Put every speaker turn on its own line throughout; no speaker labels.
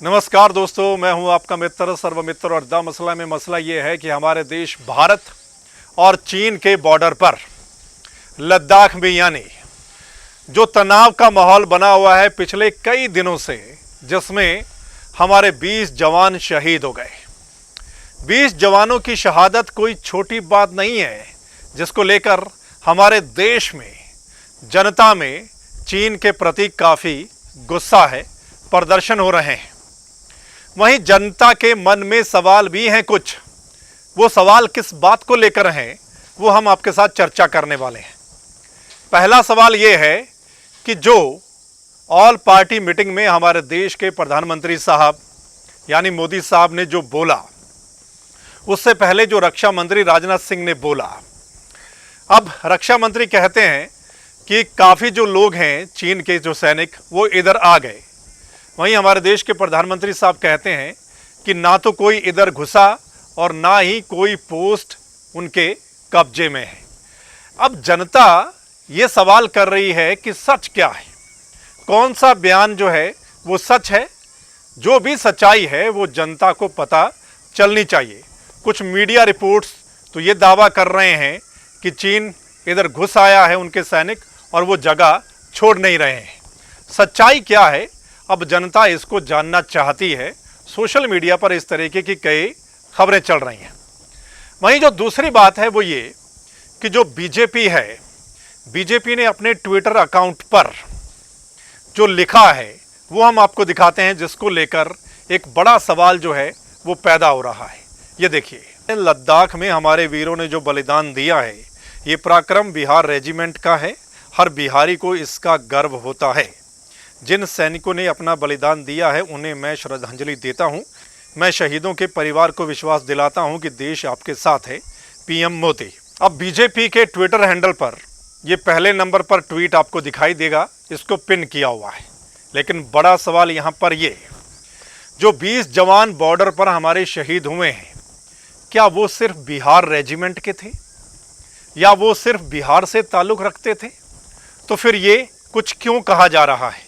नमस्कार दोस्तों, मैं हूं आपका मित्र सर्वमित्र। और द मसला में मसला ये है कि हमारे देश भारत और चीन के बॉर्डर पर लद्दाख में यानी जो तनाव का माहौल बना हुआ है पिछले कई दिनों से, जिसमें हमारे 20 जवान शहीद हो गए। 20 जवानों की शहादत कोई छोटी बात नहीं है, जिसको लेकर हमारे देश में जनता में चीन के प्रति काफ़ी गुस्सा है, प्रदर्शन हो रहे हैं। वहीं जनता के मन में सवाल भी हैं कुछ। वो सवाल किस बात को लेकर हैं, वो हम आपके साथ चर्चा करने वाले हैं। पहला सवाल ये है कि जो ऑल पार्टी मीटिंग में हमारे देश के प्रधानमंत्री साहब यानी मोदी साहब ने जो बोला, उससे पहले जो रक्षा मंत्री राजनाथ सिंह ने बोला। अब रक्षा मंत्री कहते हैं कि काफ़ी जो लोग हैं चीन के जो सैनिक वो इधर आ गए। वहीं हमारे देश के प्रधानमंत्री साहब कहते हैं कि ना तो कोई इधर घुसा और ना ही कोई पोस्ट उनके कब्जे में है। अब जनता ये सवाल कर रही है कि सच क्या है, कौन सा बयान जो है वो सच है। जो भी सच्चाई है वो जनता को पता चलनी चाहिए। कुछ मीडिया रिपोर्ट्स तो ये दावा कर रहे हैं कि चीन इधर घुस आया है उनके सैनिक और वो जगह छोड़ नहीं रहे हैं। सच्चाई क्या है, अब जनता इसको जानना चाहती है। सोशल मीडिया पर इस तरीके की कई खबरें चल रही हैं। वहीं जो दूसरी बात है वो ये कि जो बीजेपी है, बीजेपी ने अपने ट्विटर अकाउंट पर जो लिखा है वो हम आपको दिखाते हैं, जिसको लेकर एक बड़ा सवाल जो है वो पैदा हो रहा है। ये देखिए, लद्दाख में हमारे वीरों ने जो बलिदान दिया है, ये पराक्रम बिहार रेजिमेंट का है। हर बिहारी को इसका गर्व होता है। जिन सैनिकों ने अपना बलिदान दिया है उन्हें मैं श्रद्धांजलि देता हूं। मैं शहीदों के परिवार को विश्वास दिलाता हूं कि देश आपके साथ है, पीएम मोदी। अब बीजेपी के ट्विटर हैंडल पर ये पहले नंबर पर ट्वीट आपको दिखाई देगा, इसको पिन किया हुआ है। लेकिन बड़ा सवाल यहां पर ये, जो 20 जवान बॉर्डर पर हमारे शहीद हुए हैं, क्या वो सिर्फ बिहार रेजिमेंट के थे या वो सिर्फ बिहार से ताल्लुक रखते थे? तो फिर ये कुछ क्यों कहा जा रहा है?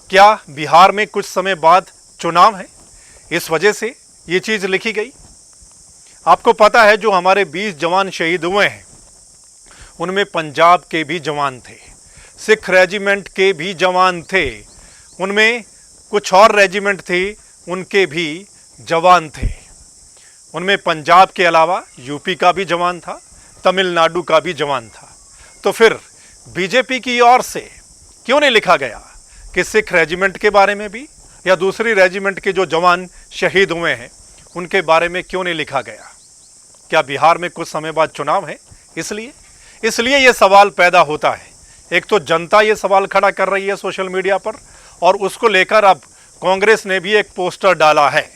क्या बिहार में कुछ समय बाद चुनाव है, इस वजह से ये चीज़ लिखी गई? आपको पता है जो हमारे 20 जवान शहीद हुए हैं उनमें पंजाब के भी जवान थे, सिख रेजिमेंट के भी जवान थे, उनमें कुछ और रेजिमेंट थी उनके भी जवान थे। उनमें पंजाब के अलावा यूपी का भी जवान था, तमिलनाडु का भी जवान था। तो फिर बीजेपी की ओर से क्यों नहीं लिखा गया कि सिख रेजिमेंट के बारे में भी या दूसरी रेजिमेंट के जो जवान शहीद हुए हैं उनके बारे में क्यों नहीं लिखा गया? क्या बिहार में कुछ समय बाद चुनाव है इसलिए ये सवाल पैदा होता है। एक तो जनता ये सवाल खड़ा कर रही है सोशल मीडिया पर, और उसको लेकर अब कांग्रेस ने भी एक पोस्टर डाला है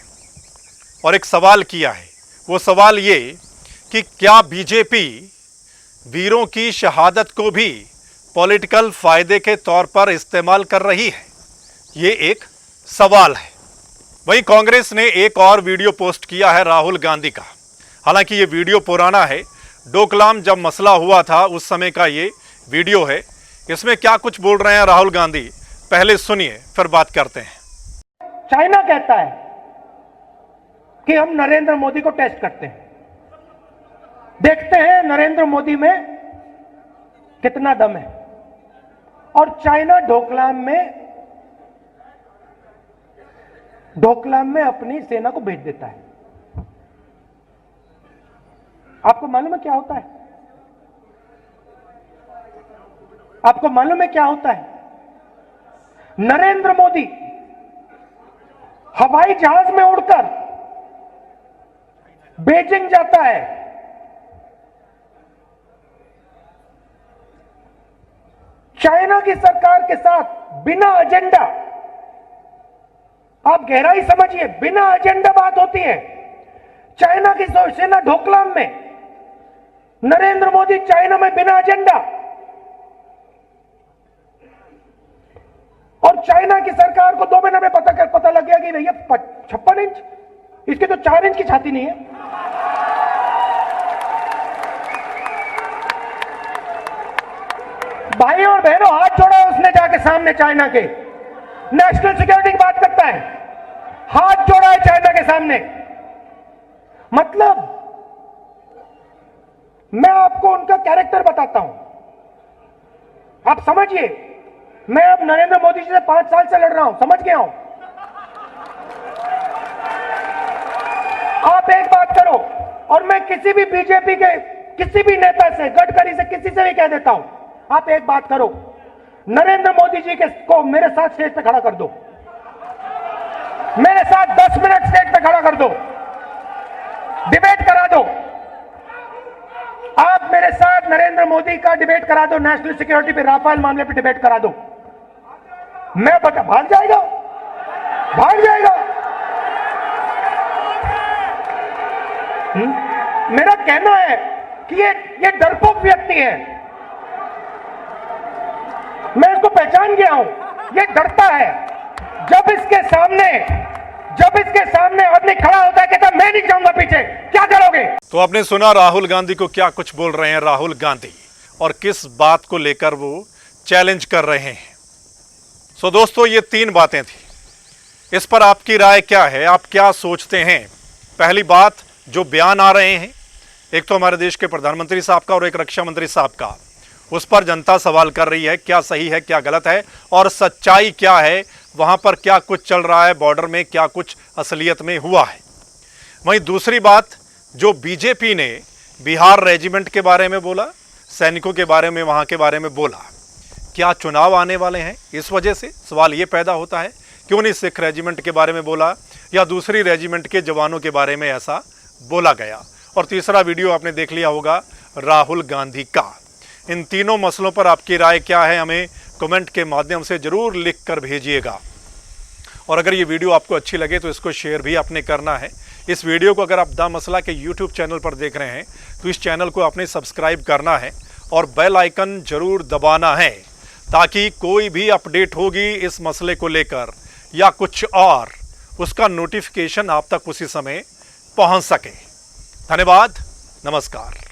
और एक सवाल किया है। वो सवाल ये कि क्या बीजेपी वीरों की शहादत को भी पॉलिटिकल फायदे के तौर पर इस्तेमाल कर रही है? ये एक सवाल है। वहीं कांग्रेस ने एक और वीडियो पोस्ट किया है राहुल गांधी का। हालांकि ये वीडियो पुराना है, डोकलाम जब मसला हुआ था उस समय का ये वीडियो है। इसमें क्या कुछ बोल रहे हैं राहुल गांधी, पहले सुनिए फिर बात करते हैं।
चाइना कहता है कि हम नरेंद्र मोदी को टेस्ट करते हैं, देखते हैं नरेंद्र मोदी में कितना दम है। और चाइना डोकलाम में अपनी सेना को भेज देता है। आपको मालूम है क्या होता है? आपको मालूम है क्या होता है? नरेंद्र मोदी हवाई जहाज में उड़कर बीजिंग जाता है। चाइना की सरकार के साथ बिना एजेंडा, आप गहराई समझिए, बिना एजेंडा बात होती है। चाइना की सेना डोकलाम में, नरेंद्र मोदी चाइना में बिना एजेंडा। और चाइना की सरकार को 2 महीने में पता लग गया कि भैया 56 इंच, इसके तो 4 इंच की छाती नहीं है। भाई और बहनों, हाथ जोड़ा उसने जाके सामने चाइना के। नेशनल सिक्योरिटी की बात बात करता है, हाथ जोड़ा है चाइना के सामने। मतलब मैं आपको उनका कैरेक्टर बताता हूं, आप समझिए। मैं अब नरेंद्र मोदी जी से 5 साल से लड़ रहा हूं, समझ गया हूं। आप एक बात करो, और मैं किसी भी बीजेपी के किसी भी नेता से, गडकरी से, किसी से भी कह देता हूं, आप एक बात करो, नरेंद्र मोदी जी को मेरे साथ स्टेज पे खड़ा कर दो, मेरे साथ 10 मिनट स्टेज पे खड़ा कर दो, डिबेट करा दो। आप मेरे साथ नरेंद्र मोदी का डिबेट करा दो, नेशनल सिक्योरिटी पे, राफेल मामले पे डिबेट करा दो, मैं बता, भाग जाएगा, भाग जाएगा। मेरा कहना है कि ये डरपोक व्यक्ति है, मैं इसको पहचान गया हूं, ये डरता है। जब इसके सामने आदमी खड़ा होता है, कहता मैं नहीं जाऊंगा पीछे, क्या करोगे?
तो आपने सुना राहुल गांधी को क्या कुछ बोल रहे हैं राहुल गांधी, और किस बात को लेकर वो चैलेंज कर रहे हैं। सो दोस्तों, ये 3 बातें थी। इस पर आपकी राय क्या है, आप क्या सोचते हैं? पहली बात, जो बयान आ रहे हैं, एक तो हमारे देश के प्रधानमंत्री साहब का और एक रक्षा मंत्री साहब का, उस पर जनता सवाल कर रही है, क्या सही है, क्या गलत है, और सच्चाई क्या है, वहां पर क्या कुछ चल रहा है, बॉर्डर में क्या कुछ असलियत में हुआ है। वहीं दूसरी बात, जो बीजेपी ने बिहार रेजिमेंट के बारे में बोला, सैनिकों के बारे में, वहां के बारे में बोला, क्या चुनाव आने वाले हैं? इस वजह से सवाल ये पैदा होता है, क्यों नहीं सिख रेजिमेंट के बारे में बोला या दूसरी रेजिमेंट के जवानों के बारे में ऐसा बोला गया। और तीसरा वीडियो आपने देख लिया होगा राहुल गांधी का। इन तीनों मसलों पर आपकी राय क्या है, हमें कमेंट के माध्यम से जरूर लिख कर भेजिएगा। और अगर ये वीडियो आपको अच्छी लगे तो इसको शेयर भी आपने करना है। इस वीडियो को अगर आप द मसला के यूट्यूब चैनल पर देख रहे हैं तो इस चैनल को आपने सब्सक्राइब करना है और बेल आइकन जरूर दबाना है, ताकि कोई भी अपडेट होगी इस मसले को लेकर या कुछ और, उसका नोटिफिकेशन आप तक उसी समय पहुंच सके। धन्यवाद, नमस्कार।